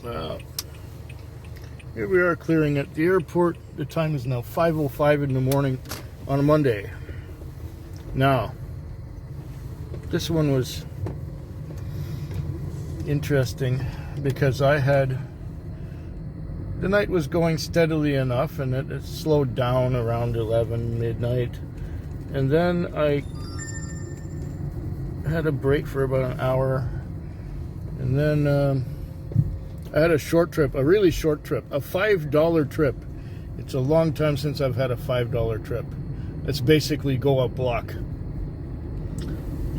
Uh, Here we are clearing at the airport. The time is now 5:05 in the morning on a Monday. Now, this one was interesting because the night was going steadily enough, and it slowed down around 11 midnight. And then I had a break for about an hour. And then I had a short trip, a really short trip, a $5 trip. It's a long time since I've had a $5 trip. It's basically go a block.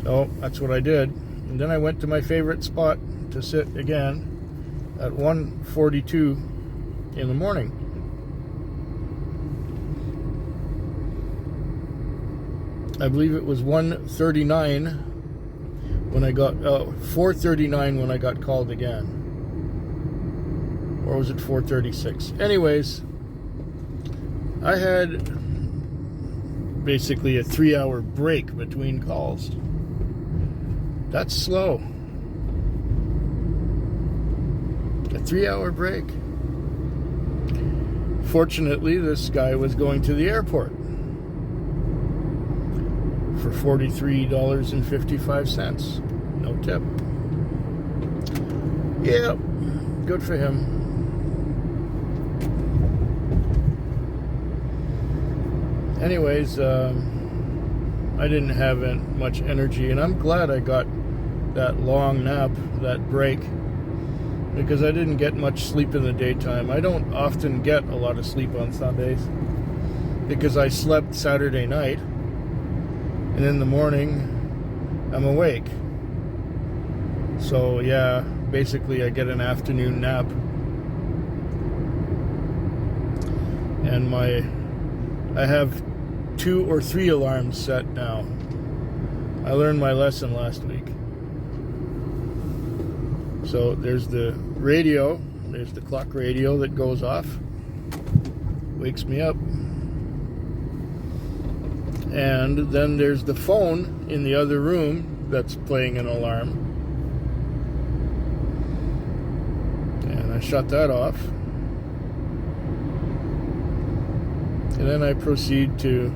So that's what I did. And then I went to my favorite spot to sit again at 1:42 in the morning. I believe it was 1:39 when I got 4:39 when I got called again. Or was it 4:36? Anyways, I had basically a 3-hour break between calls. That's slow. A 3-hour break. Fortunately, this guy was going to the airport for $43.55. No tip. Yeah, good for him. Anyways, I didn't have much energy, and I'm glad I got that long nap, that break, because I didn't get much sleep in the daytime. I don't often get a lot of sleep on Sundays because I slept Saturday night, and in the morning I'm awake. So yeah, basically I get an afternoon nap, and I have 2 or 3 alarms set now. I learned my lesson last week. So there's the radio, there's the clock radio that goes off, wakes me up. And then there's the phone in the other room that's playing an alarm. And I shut that off. And then I proceed to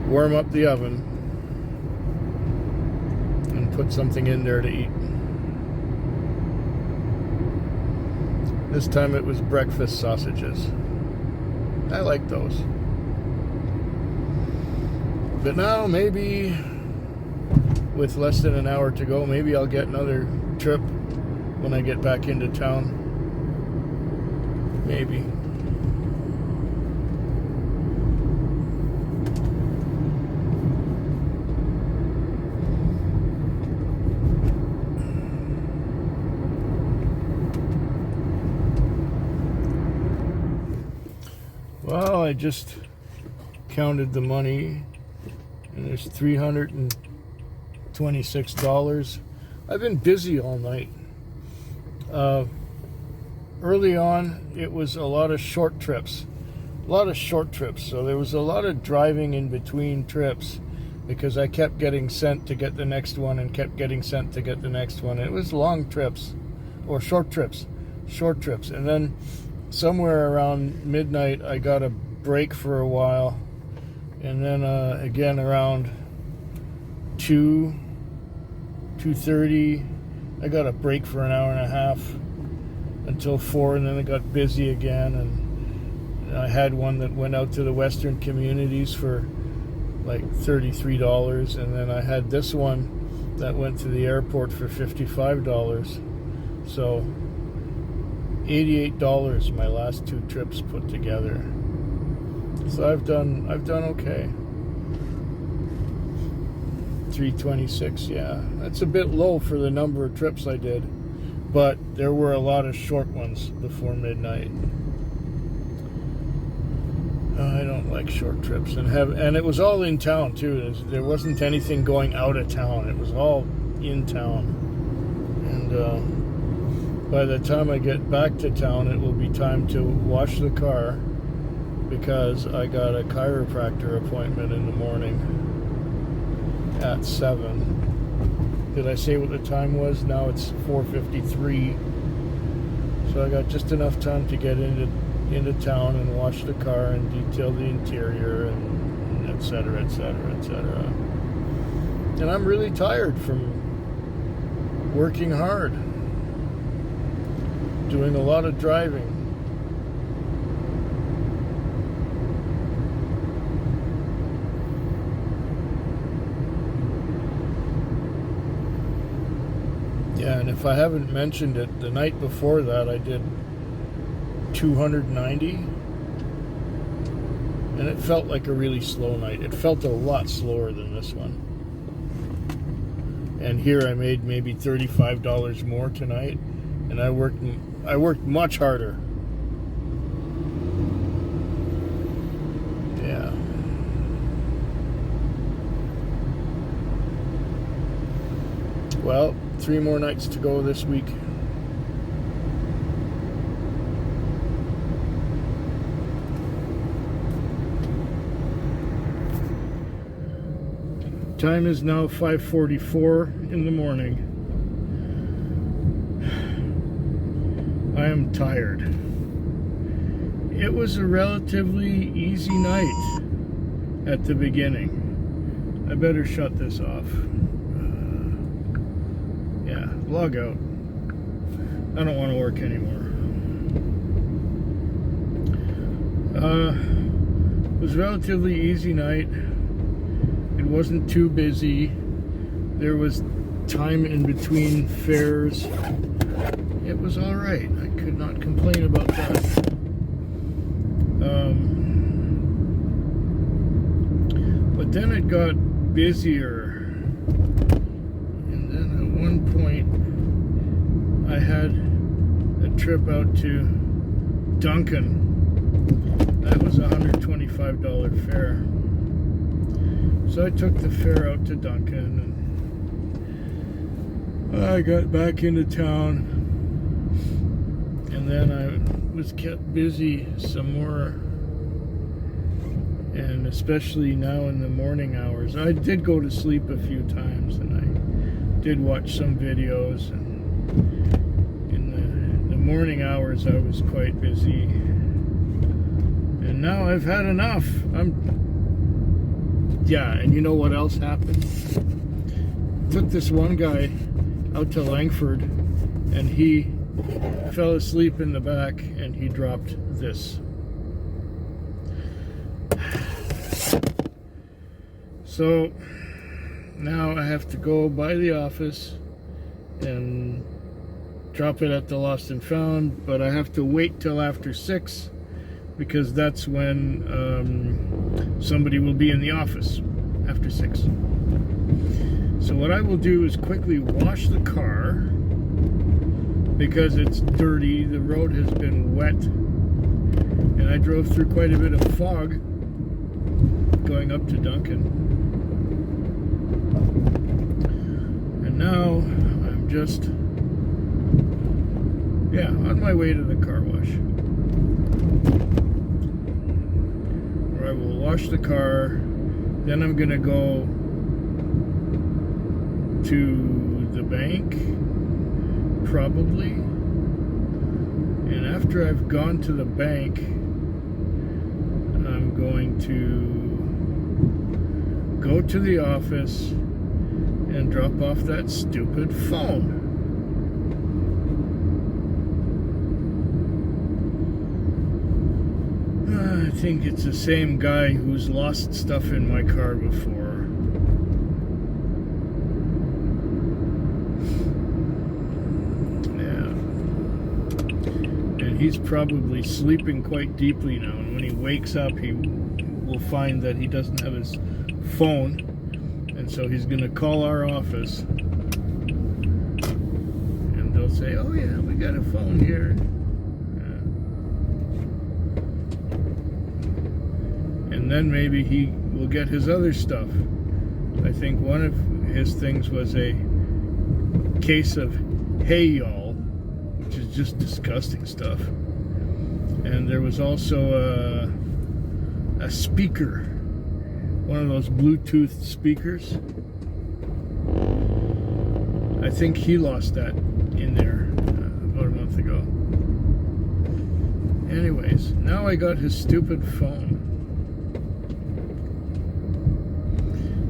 warm up the oven and put something in there to eat. This time it was breakfast sausages. I like those. But now maybe with less than an hour to go, maybe I'll get another trip when I get back into town. Maybe. Well, I just counted the money, and there's $326. I've been busy all night. Early on, it was a lot of short trips. So there was a lot of driving in between trips because I kept getting sent to get the next one and kept getting sent to get the next one. It was long trips, or short trips. And then somewhere around midnight, I got a break for a while, and then again around 2:30, I got a break for an hour and a half until 4, and then it got busy again, and I had one that went out to the Western communities for like $33, and then I had this one that went to the airport for $55. So $88 my last 2 trips put together. So I've done okay. 326, yeah. That's a bit low for the number of trips I did, but there were a lot of short ones before midnight. I don't like short trips, and it was all in town too. There wasn't anything going out of town. It was all in town, and by the time I get back to town, it will be time to wash the car because I got a chiropractor appointment in the morning at 7. Did I say what the time was? Now it's 4:53. So I got just enough time to get into town and wash the car and detail the interior and et cetera, et cetera, et cetera. And I'm really tired from working hard, doing a lot of driving. Yeah, and if I haven't mentioned it, the night before that I did 290, and it felt like a really slow night. It felt a lot slower than this one. And here I made maybe $35 more tonight, and I worked much harder. Yeah. Well, 3 more nights to go this week. Time is now 5:44 in the morning. I am tired. It was a relatively easy night at the beginning. I better shut this off. Yeah, log out. I don't want to work anymore. It was a relatively easy night. It wasn't too busy. There was time in between fares. It was all right. I could not complain about that. But then it got busier. And then at one point, I had a trip out to Duncan. That was a $125 fare. So I took the fare out to Duncan, and I got back into town, and then I was kept busy some more, and especially now in the morning hours. I did go to sleep a few times, and I did watch some videos, and in the morning hours I was quite busy, and now I've had enough. Yeah, and you know what else happened? Took this one guy out to Langford, and he fell asleep in the back, and he dropped this. So now I have to go by the office and drop it at the Lost and Found, but I have to wait till after 6, because that's when somebody will be in the office after 6. So what I will do is quickly wash the car, because it's dirty. The road has been wet, and I drove through quite a bit of fog going up to Duncan. And now I'm just, on my way to the car wash. I will wash the car, then I'm gonna go to the bank, probably, and after I've gone to the bank, I'm going to go to the office and drop off that stupid phone. I think it's the same guy who's lost stuff in my car before. Yeah. And he's probably sleeping quite deeply now, and when he wakes up, he will find that he doesn't have his phone, and so he's going to call our office, and they'll say, "Oh yeah, we got a phone here." And then maybe he will get his other stuff. I think one of his things was a case of Hey Y'all, which is just disgusting stuff. And there was also a speaker, one of those Bluetooth speakers. I think he lost that in there about a month ago. Anyways, now I got his stupid phone.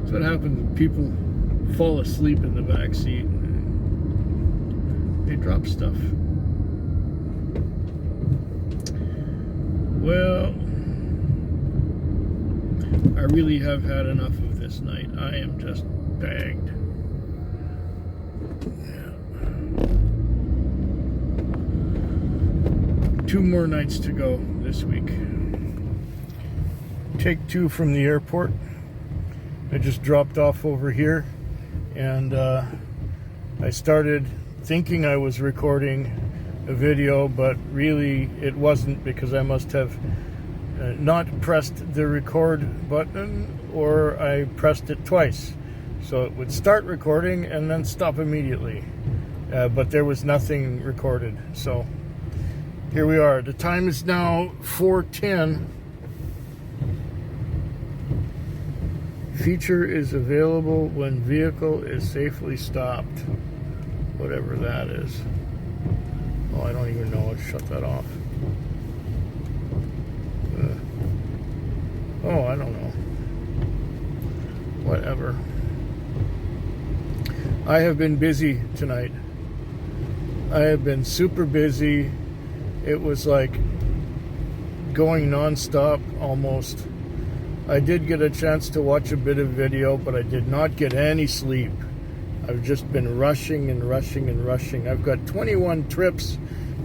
That's what happens when people fall asleep in the back seat. They drop stuff. Well, I really have had enough of this night. I am just bagged. Yeah. 2 more nights to go this week. Take 2 from the airport. I just dropped off over here, and I started thinking I was recording a video, but really it wasn't, because I must have not pressed the record button, or I pressed it twice. So it would start recording and then stop immediately. But there was nothing recorded. So here we are. The time is now 4:10. Feature is available when vehicle is safely stopped. Whatever that is. Oh, I don't even know. Let's shut that off. Oh, I don't know. Whatever. I have been busy tonight. I have been super busy. It was like going non-stop almost. I did get a chance to watch a bit of video, but I did not get any sleep. I've just been rushing and rushing and rushing. I've got 21 trips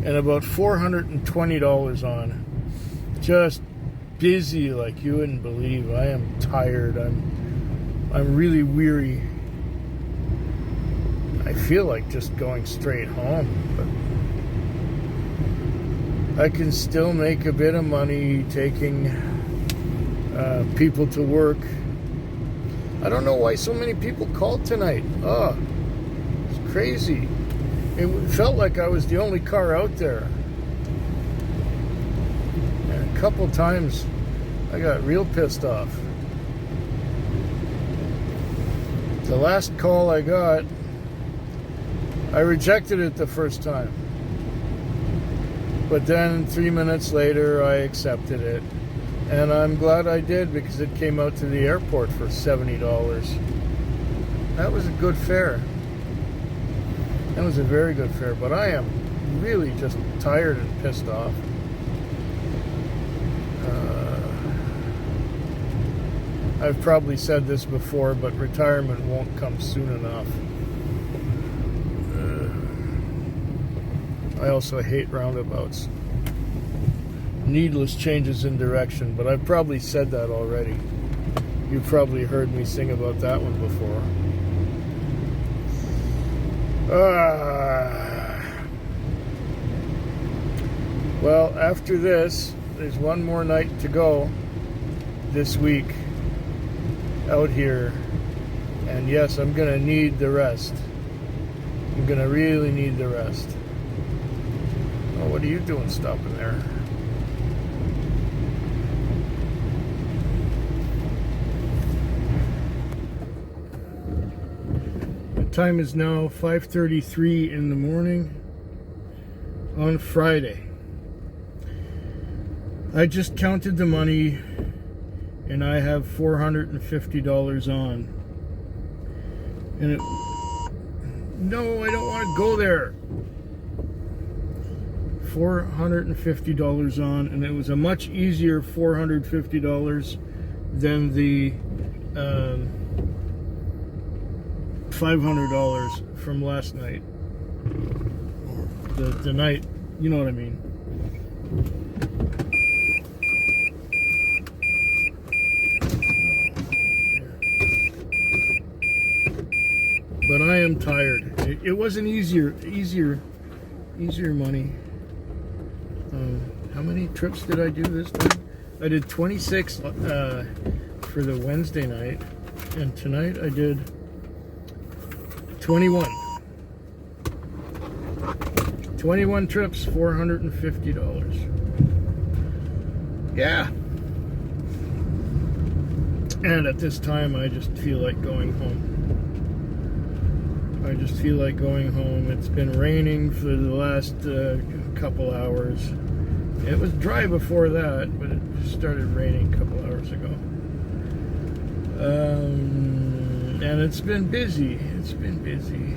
and about $420 on. Just busy like you wouldn't believe. I am tired. I'm really weary. I feel like just going straight home, but I can still make a bit of money taking people to work. I don't know why so many people called tonight. Oh, it's crazy. It felt like I was the only car out there. And a couple times I got real pissed off. The last call I got, I rejected it the first time. But then 3 minutes later I accepted it. And I'm glad I did, because it came out to the airport for $70. That was a good fare. That was a very good fare, but I am really just tired and pissed off. I've probably said this before, but retirement won't come soon enough. I also hate roundabouts. Needless changes in direction, but I've probably said that already. You've probably heard me sing about that one before. Well, after this, there's one more night to go this week out here, and yes, I'm gonna need the rest. I'm gonna really need the rest. Oh, what are you doing stopping there? Time is now 5:33 in the morning on Friday. I just counted the money and I have $450 on. And it... No, I don't want to go there. $450 on, and it was a much easier $450 than the $500 from last night. The night, you know what I mean. But I am tired. It wasn't easier money. How many trips did I do this time? I did 26 for the Wednesday night, and tonight I did 21. 21 trips, $450. Yeah. And at this time, I just feel like going home. I just feel like going home. It's been raining for the last couple hours. It was dry before that, but it started raining a couple hours ago. And it's been busy. It's been busy.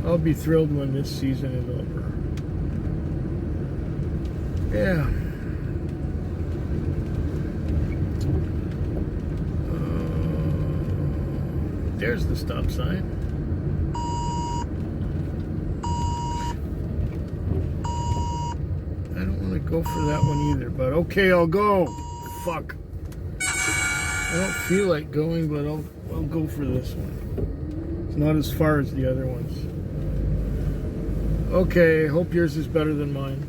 I'll be thrilled when this season is over. Yeah. There's the stop sign. I don't want to go for that one either, but okay, I'll go. Fuck. I don't feel like going, but I'll go for this one. It's not as far as the other ones. Okay, hope yours is better than mine.